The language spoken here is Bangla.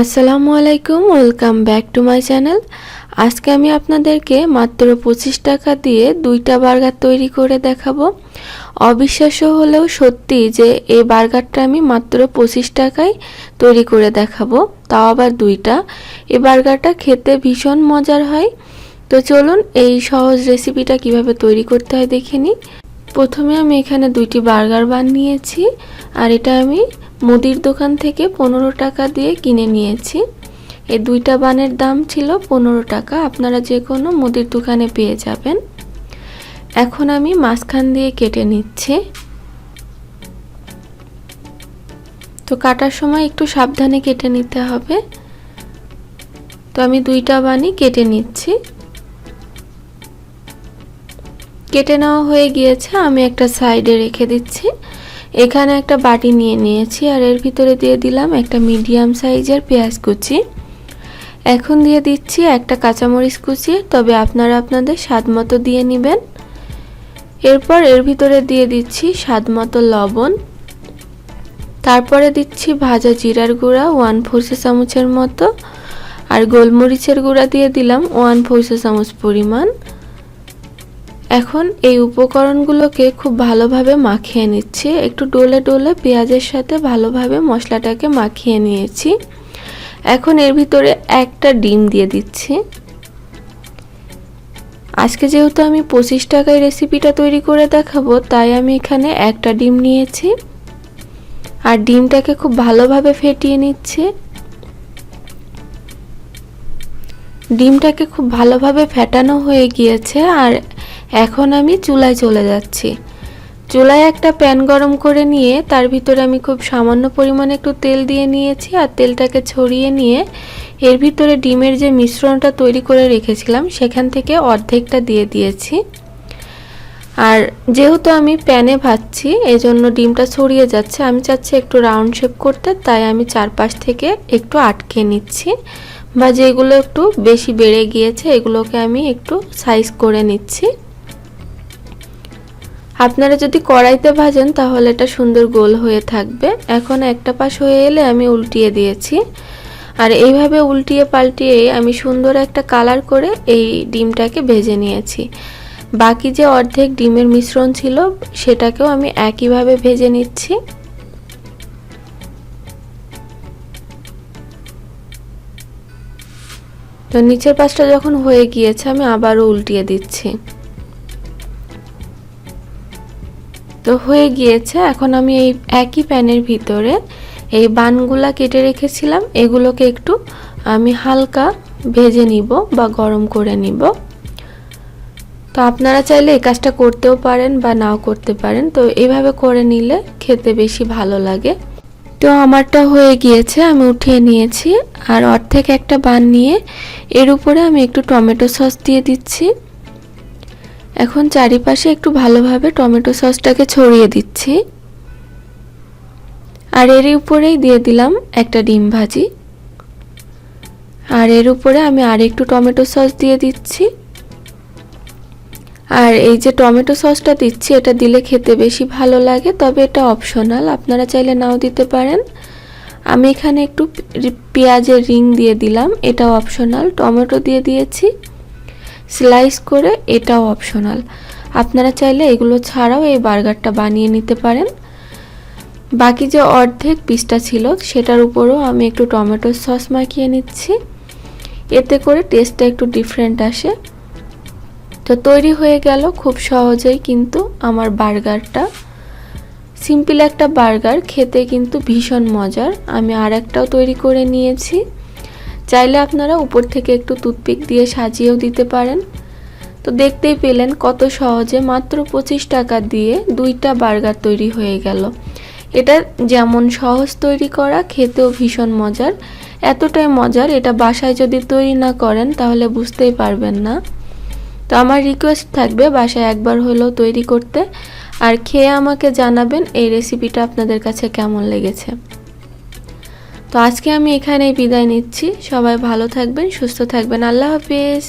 আসসালামু আলাইকুম, welcome back to my channel. আজকে আমি আপনাদেরকে মাত্র 25 টাকা দিয়ে 2টা বার্গার তৈরি করে দেখাবো। অবিশ্বাস্য হলেও সত্যি যে এই বার্গারটা আমি মাত্র 25 টাকায় তৈরি করে দেখাবো, তাও আবার 2টা। এই বার্গারটা খেতে ভীষণ মজার হয়। তো চলুন এই সহজ রেসিপিটা কিভাবে তৈরি করতে হয় দেখে নিই। প্রথমে আমি এখানে 2টি বার্গার বান নিয়েছি, আর এটা আমি মুদির দোকান থেকে 15 টাকা দিয়ে কিনে নিয়েছি। এই 2টা বানের দাম ছিল 15 টাকা, আপনারা যে কোনো মুদির দোকানে পেয়ে যাবেন। এখন আমি মাঝখান দিয়ে কেটে নিচ্ছি। তো কাটার সময় একটু সাবধানে কেটে নিতে হবে। তো আমি 2টা বানই কেটে নিচ্ছি। কেটে নেওয়া হয়ে গিয়েছে, আমি একটা সাইডে রেখে দিচ্ছি। এখানে একটা বাটি নিয়ে নিয়েছি, আর এর ভিতরে দিয়ে দিলাম একটা মিডিয়াম সাইজের পেঁয়াজ কুচি। এখন দিয়ে দিচ্ছি একটা কাঁচামরিচ কুচি, তবে আপনারা আপনাদের স্বাদ মতো দিয়ে নেবেন। এরপর এর ভিতরে দিয়ে দিচ্ছি স্বাদ মতো লবণ। তারপরে দিচ্ছি ভাজা জিরার গুঁড়া 1/4 চা চামচের মতো, আর গোলমরিচের গুঁড়া দিয়ে দিলাম 1/4 চা চামচ পরিমাণ। এখন এই উপকরণগুলোকে খুব ভালোভাবে মাখিয়ে নিচ্ছি। একটু ডলে ডলে পেঁয়াজের সাথে ভালোভাবে মশলাটাকে মাখিয়ে নিয়েছি। এখন এর ভিতরে একটা ডিম দিয়ে দিচ্ছি। আজকে যেহেতু আমি 25 টাকায় রেসিপিটা তৈরি করে দেখাবো, তাই আমি এখানে একটা ডিম নিয়েছি, আর ডিমটাকে খুব ভালোভাবে ফেটিয়ে নিচ্ছি। ডিমটাকে খুব ভালোভাবে ফেটানো হয়ে গিয়েছে, আর এখন আমি চুলায় চলে যাচ্ছি। চুলায় একটা প্যান গরম করে নিয়ে তার ভিতরে আমি খুব সামান্য পরিমাণে একটু তেল দিয়ে নিয়েছি, আর তেলটাকে ছড়িয়ে নিয়ে এর ভিতরে ডিমের যে মিশ্রণটা তৈরি করে রেখেছিলাম সেখান থেকে অর্ধেকটা দিয়ে দিয়েছি। আর যেহেতু আমি প্যানে ভাজছি, এজন্য ডিমটা ছড়িয়ে যাচ্ছে। আমি চাচ্ছি একটু রাউন্ড শেপ করতে, তাই আমি চারপাশ থেকে একটু আটকে নিচ্ছি, বা যেগুলো একটু বেশি বেড়ে গিয়েছে এগুলোকে আমি একটু সাইজ করে নিচ্ছি। আপনারা যদি কড়াইতে ভাজেন তাহলে এটা সুন্দর গোল হয়ে থাকবে। এখন একটা পাশ হয়ে এলে আমি উল্টিয়ে দিয়েছি, আর এইভাবে উল্টিয়ে পাল্টিয়ে আমি সুন্দর একটা কালার করে এই ডিমটাকে ভেজে নিয়েছি। বাকি যে অর্ধেক ডিমের মিশ্রণ ছিল সেটাকেও আমি একইভাবে ভেজে নিচ্ছি। তো নিচের পাশটা যখন হয়ে গিয়েছে আমি আবারও উল্টিয়ে দিচ্ছি। তো হয়ে গিয়েছে। এখন আমি এই একই প্যানের ভিতরে এই বানগুলা কেটে রেখেছিলাম এগুলোকে একটু আমি হালকা ভেজে নিব বা গরম করে নিব। তো আপনারা চাইলে এই কাজটা করতেও পারেন বা নাও করতে পারেন। তো এইভাবে করে নিলে খেতে বেশি ভালো লাগে। তো আমারটা হয়ে গিয়েছে, আমি উঠিয়ে নিয়েছি। আর অর্ধেক একটা বান নিয়ে এর উপরে আমি একটু টমেটো সস দিয়ে দিচ্ছি। এখন চারিপাশে একটু ভালোভাবে টমেটো সসটাকে ছড়িয়ে দিচ্ছি, আর এর উপরেই দিয়ে দিলাম একটা ডিম ভাজি। আর এর উপরে আমি আরেকটু টমেটো সস দিয়ে দিচ্ছি। আর এই যে টমেটো সসটা দিচ্ছি এটা দিলে খেতে বেশি ভালো লাগে, তবে এটা অপশনাল, আপনারা চাইলে নাও দিতে পারেন। আমি এখানে একটু পেঁয়াজের রিং দিয়ে দিলাম, এটাও অপশনাল। টমেটো দিয়ে দিয়েছি স্লাইস করে, এটাও অপশনাল। আপনারা চাইলে এগুলো ছাড়াও এই বার্গারটা বানিয়ে নিতে পারেন। বাকি যে অর্ধেক পিসটা ছিল সেটার উপরও আমি একটু টমেটো সস মাখিয়ে নিচ্ছি, এতে করে টেস্টটা একটু ডিফারেন্ট আসে। তো তৈরি হয়ে গেল খুব সহজেই কিন্তু আমার বার্গারটা। সিম্পল একটা বার্গার, খেতে কিন্তু ভীষণ মজার। আমি আর একটাও তৈরি করে নিয়েছি, চাইলে আপনারা উপর থেকে একটু টুথপিক দিয়ে সাজিয়েও দিতে পারেন। তো দেখতেই পেলেন কত সহজে মাত্র 25 টাকা দিয়ে 2টা বার্গার তৈরি হয়ে গেল। এটা যেমন সহজ তৈরি করা, খেতেও ভীষণ মজার। এতটাই মজার, এটা বাসায় যদি তৈরি না করেন তাহলে বুঝতেই পারবেন না। তো আমার রিকোয়েস্ট থাকবে বাসায় একবার হলেও তৈরি করতে, আর খেয়ে আমাকে জানাবেন এই রেসিপিটা আপনাদের কাছে কেমন লেগেছে। তো আজকে আমি এখানেই বিদায় নিচ্ছি। সবাই ভালো থাকবেন, সুস্থ থাকবেন। আল্লাহ হাফেজ।